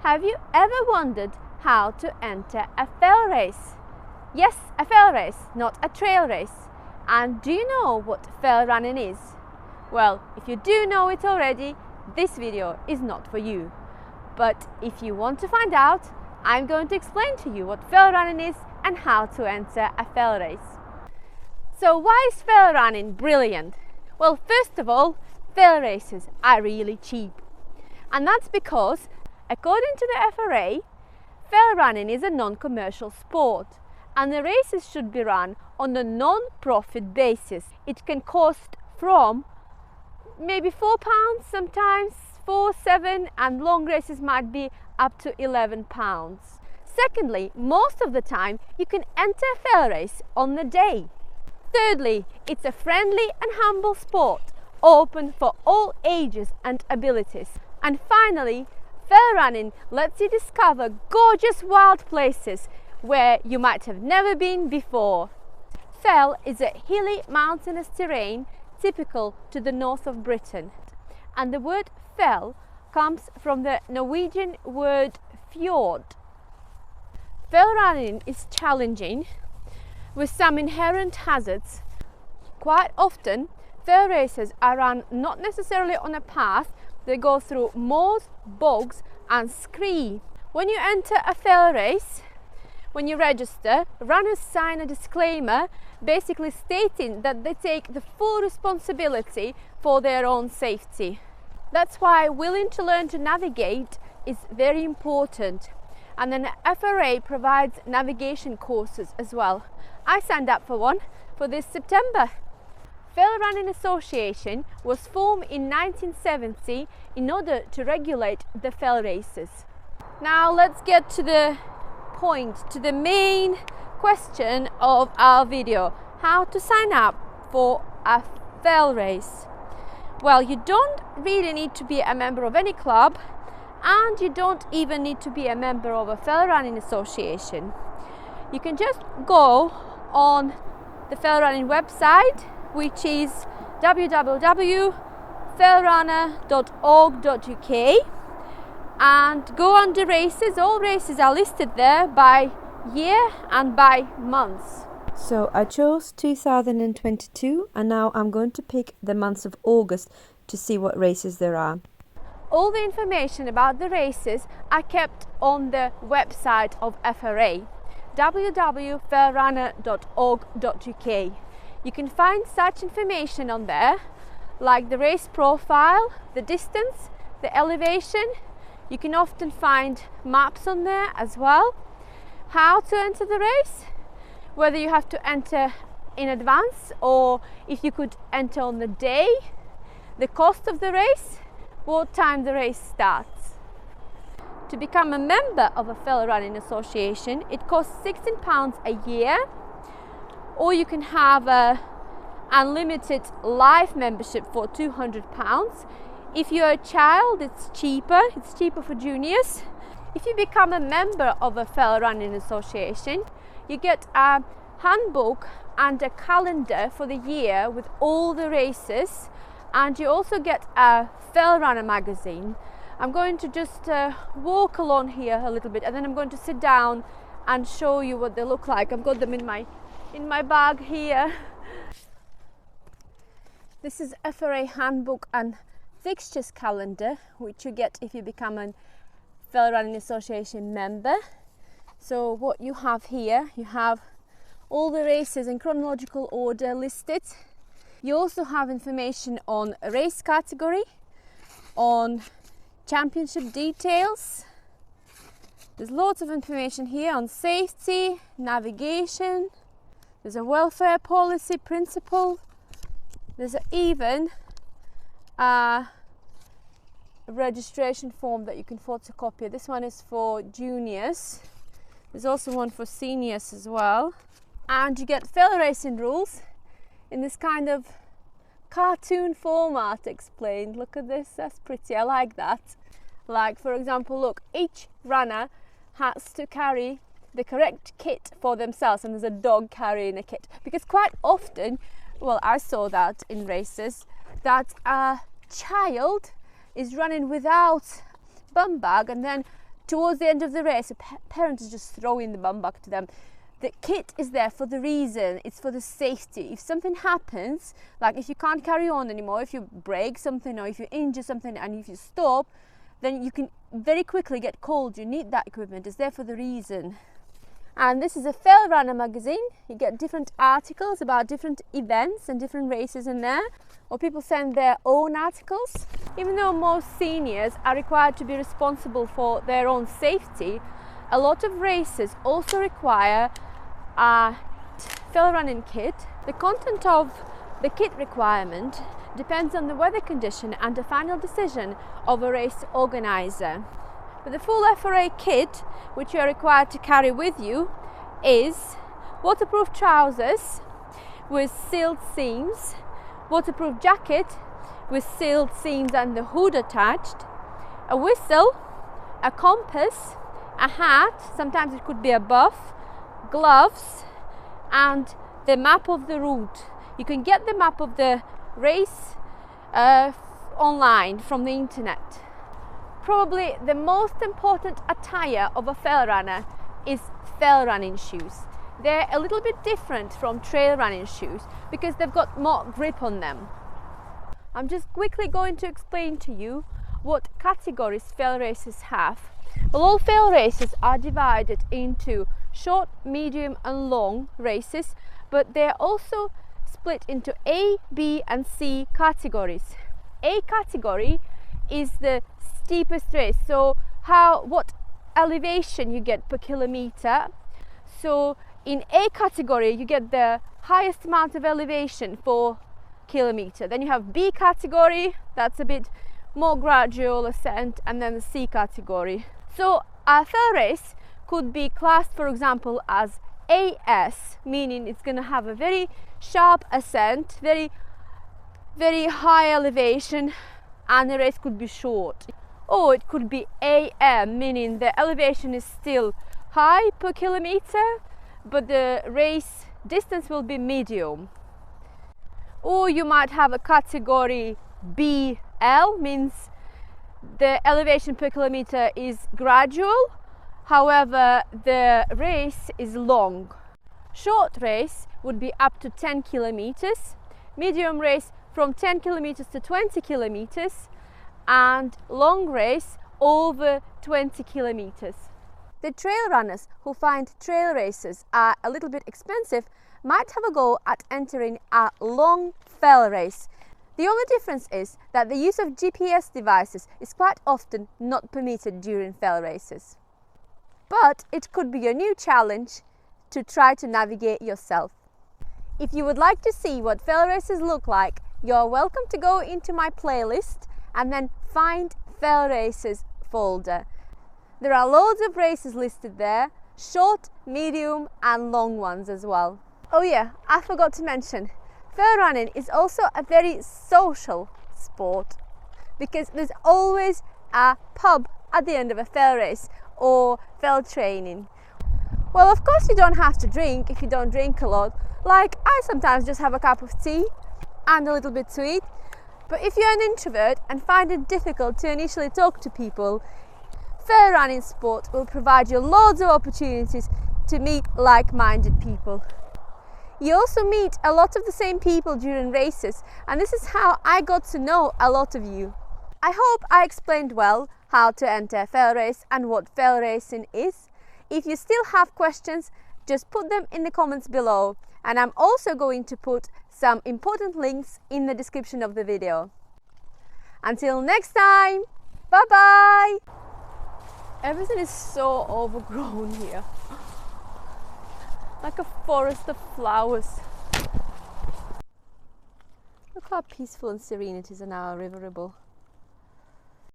Have you ever wondered how to enter a fell race? Yes, a fell race, not a trail race. And do you know what fell running is? Well, if you do know it already, this video is not for you. But if you want to find out, I'm going to explain to you what fell running is and how to enter a fell race. So why is fell running brilliant? Well, first of all, fell races are really cheap. And that's because, according to the FRA, fell running is a non-commercial sport and the races should be run on a non-profit basis. It can cost from maybe £4, sometimes 4, 7, and long races might be up to £11. Secondly, most of the time you can enter a fell race on the day. Thirdly, it's a friendly and humble sport, open for all ages and abilities. And finally, fell running lets you discover gorgeous wild places where you might have never been before. Fell is a hilly mountainous terrain typical to the north of Britain. And the word fell comes from the Norwegian word fjord. Fell running is challenging with some inherent hazards. Quite often, fell races are run not necessarily on a path. They go through moors, bogs and scree. When you enter a fell race, when you register, runners sign a disclaimer basically stating that they take the full responsibility for their own safety. That's why willing to learn to navigate is very important. And then FRA provides navigation courses as well. I signed up for one for this September. Fellrunners Association was formed in 1970 in order to regulate the fell races. Now let's get to the point, to the main question of our video: how to sign up for a fell race. Well, you don't really need to be a member of any club, and you don't even need to be a member of a fell running association. You can just go on the fell running website, which is www.fellrunner.org.uk, and go under races. All races are listed there by year and by months. So I chose 2022 and now I'm going to pick the month of August to see what races there are. All the information about the races are kept on the website of FRA, www.fellrunner.org.uk. You can find such information on there, like the race profile, the distance, the elevation. You can often find maps on there as well. How to enter the race, whether you have to enter in advance or if you could enter on the day, the cost of the race, what time the race starts. To become a member of a fell running association, it costs £16 a year, or you can have a unlimited life membership for £200. If you're a child, it's cheaper for juniors. If you become a member of a fell running association, you get a handbook and a calendar for the year with all the races, and you also get a Fell Runner magazine. I'm going to just walk along here a little bit, and then I'm going to sit down and show you what they look like. I've got them in my bag here. This is FRA handbook and fixtures calendar, which you get if you become a Fell Running Association member. So what you have here, you have all the races in chronological order listed. You also have information on a race category, on championship details. There's lots of information here on safety, navigation. There's a welfare policy principle. There's even a registration form that you can photocopy. This one is for juniors. There's also one for seniors as well. And you get fell racing rules in this kind of cartoon format explained. Look at this, that's pretty, I like that. Like, for example, look, each runner has to carry the correct kit for themselves, and there's a dog carrying a kit. Because quite often, well, I saw that in races, that a child is running without bum bag, and then towards the end of the race, a parent is just throwing the bum back to them. The kit is there for the reason, it's for the safety. If something happens, like if you can't carry on anymore, if you break something or if you injure something and if you stop, then you can very quickly get called. You need that equipment, it's there for the reason. And this is a Fellrunner magazine. You get different articles about different events and different races in there, or people send their own articles. Even though most seniors are required to be responsible for their own safety, a lot of races also require a Fellrunning kit. The content of the kit requirement depends on the weather condition and the final decision of a race organizer. But the full FRA kit, which you are required to carry with you, is waterproof trousers with sealed seams, waterproof jacket with sealed seams and the hood attached, a whistle, a compass, a hat, sometimes it could be a buff, gloves, and the map of the route. You can get the map of the race online from the internet. Probably the most important attire of a fell runner is fell running shoes. They're a little bit different from trail running shoes because they've got more grip on them. I'm just quickly going to explain to you what categories fell races have. Well, all fell races are divided into short, medium and long races, but they're also split into A, B and C categories. A category is the steepest race, so what elevation you get per kilometer. So in A category you get the highest amount of elevation for kilometer. Then you have B category, that's a bit more gradual ascent, and then the C category. So a fell race could be classed, for example, as AS, meaning it's going to have a very sharp ascent, very high elevation, and the race could be short. Or it could be AM, meaning the elevation is still high per kilometer, but the race distance will be medium. Or you might have a category BL, means the elevation per kilometer is gradual, however the race is long. Short race would be up to 10 kilometers, medium race from 10 kilometers to 20 kilometers, and long race over 20 kilometers. The trail runners who find trail races are a little bit expensive might have a go at entering a long fell race. The only difference is that the use of GPS devices is quite often not permitted during fell races. But it could be a new challenge to try to navigate yourself. If you would like to see what fell races look like, you're welcome to go into my playlist and then find fell races folder. There are loads of races listed there, short, medium and long ones as well. Oh yeah, I forgot to mention, fell running is also a very social sport because there's always a pub at the end of a fell race or fell training. Well, of course you don't have to drink if you don't drink a lot. Like I sometimes just have a cup of tea and a little bit to eat. But if you're an introvert and find it difficult to initially talk to people, fell running sport will provide you loads of opportunities to meet like-minded people. You also meet a lot of the same people during races, and this is how I got to know a lot of you. I hope I explained well how to enter a fell race and what fell racing is. If you still have questions, just put them in the comments below, and I'm also going to put some important links in the description of the video. Until next time, bye bye! Everything is so overgrown here. Like a forest of flowers. Look how peaceful and serene it is in our river Ribble.